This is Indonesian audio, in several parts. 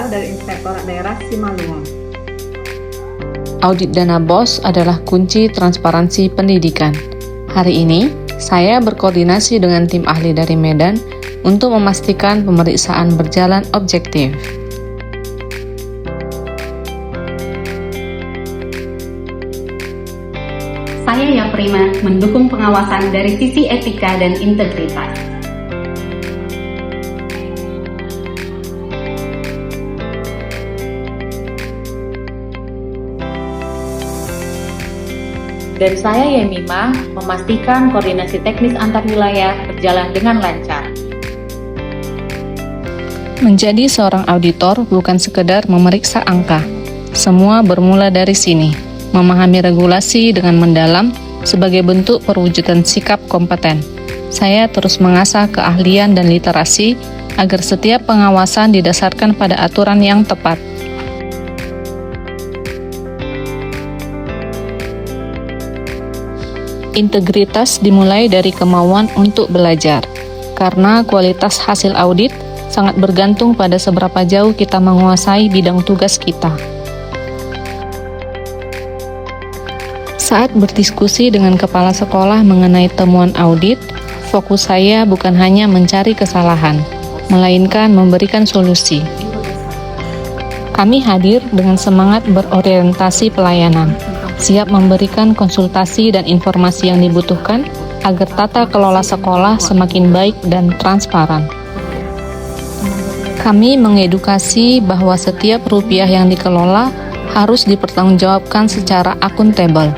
Tunggal dari Inspektorat Daerah Simalungun. Audit dana BOS adalah kunci transparansi pendidikan. Hari ini, saya berkoordinasi dengan tim ahli dari Medan untuk memastikan pemeriksaan berjalan objektif. Saya Yaprima mendukung pengawasan dari sisi etika dan integritas. Dan saya Yemima memastikan koordinasi teknis antar wilayah berjalan dengan lancar. Menjadi seorang auditor bukan sekedar memeriksa angka. Semua bermula dari sini, memahami regulasi dengan mendalam sebagai bentuk perwujudan sikap kompeten. Saya terus mengasah keahlian dan literasi agar setiap pengawasan didasarkan pada aturan yang tepat. Integritas dimulai dari kemauan untuk belajar, karena kualitas hasil audit sangat bergantung pada seberapa jauh kita menguasai bidang tugas kita. Saat berdiskusi dengan kepala sekolah mengenai temuan audit, fokus saya bukan hanya mencari kesalahan, melainkan memberikan solusi. Kami hadir dengan semangat berorientasi pelayanan, siap memberikan konsultasi dan informasi yang dibutuhkan agar tata kelola sekolah semakin baik dan transparan. Kami mengedukasi bahwa setiap rupiah yang dikelola harus dipertanggungjawabkan secara akuntabel.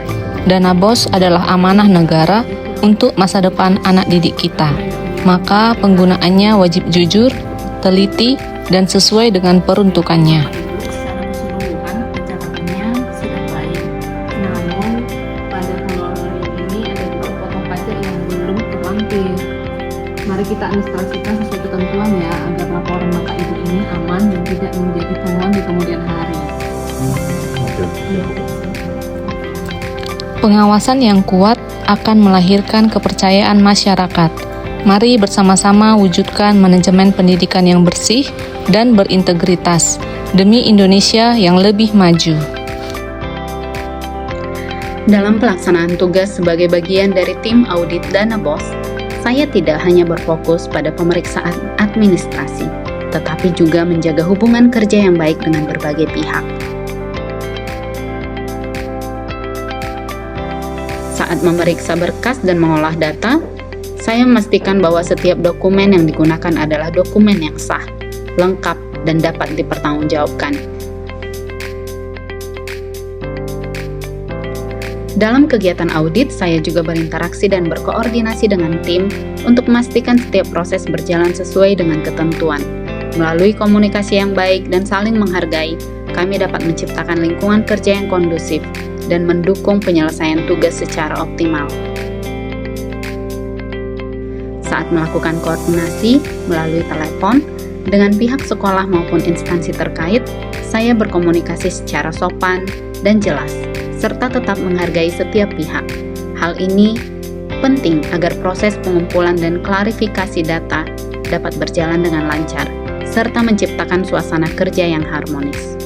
Dana BOS adalah amanah negara untuk masa depan anak didik kita. Maka penggunaannya wajib jujur, teliti, dan sesuai dengan peruntukannya. Mari kita administrasikan sesuai ketentuan ya, agar laporan Bapak Ibu ini aman dan tidak menjadi temuan di kemudian hari. Pengawasan yang kuat akan melahirkan kepercayaan masyarakat. Mari bersama-sama wujudkan manajemen pendidikan yang bersih dan berintegritas demi Indonesia yang lebih maju. Dalam pelaksanaan tugas sebagai bagian dari tim audit dana BOS, saya tidak hanya berfokus pada pemeriksaan administrasi, tetapi juga menjaga hubungan kerja yang baik dengan berbagai pihak. Saat memeriksa berkas dan mengolah data, saya memastikan bahwa setiap dokumen yang digunakan adalah dokumen yang sah, lengkap, dan dapat dipertanggungjawabkan. Dalam kegiatan audit, saya juga berinteraksi dan berkoordinasi dengan tim untuk memastikan setiap proses berjalan sesuai dengan ketentuan. Melalui komunikasi yang baik dan saling menghargai, kami dapat menciptakan lingkungan kerja yang kondusif dan mendukung penyelesaian tugas secara optimal. Saat melakukan koordinasi melalui telepon dengan pihak sekolah maupun instansi terkait, saya berkomunikasi secara sopan dan jelas, serta tetap menghargai setiap pihak. Hal ini penting agar proses pengumpulan dan klarifikasi data dapat berjalan dengan lancar, serta menciptakan suasana kerja yang harmonis.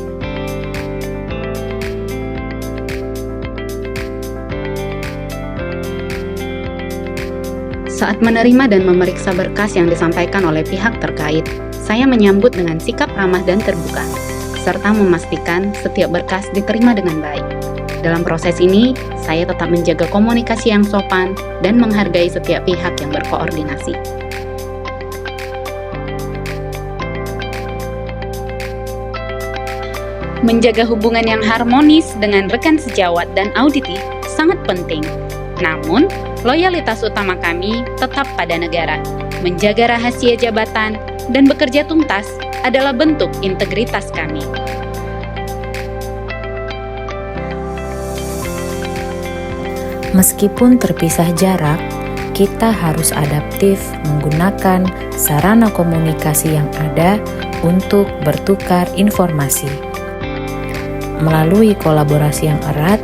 Saat menerima dan memeriksa berkas yang disampaikan oleh pihak terkait, saya menyambut dengan sikap ramah dan terbuka, serta memastikan setiap berkas diterima dengan baik. Dalam proses ini, saya tetap menjaga komunikasi yang sopan dan menghargai setiap pihak yang berkoordinasi. Menjaga hubungan yang harmonis dengan rekan sejawat dan auditi sangat penting. Namun, loyalitas utama kami tetap pada negara. Menjaga rahasia jabatan dan bekerja tuntas adalah bentuk integritas kami. Meskipun terpisah jarak, kita harus adaptif menggunakan sarana komunikasi yang ada untuk bertukar informasi. Melalui kolaborasi yang erat,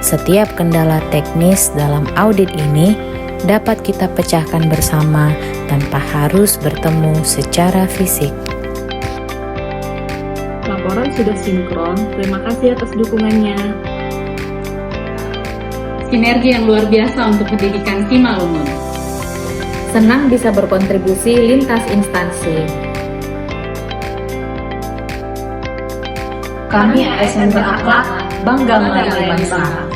setiap kendala teknis dalam audit ini dapat kita pecahkan bersama tanpa harus bertemu secara fisik. Laporan sudah sinkron, terima kasih atas dukungannya. Sinergi yang luar biasa untuk pendidikan Simalungun. Senang bisa berkontribusi lintas instansi. Kami ASN berakhlak, bangga melayani bangsa.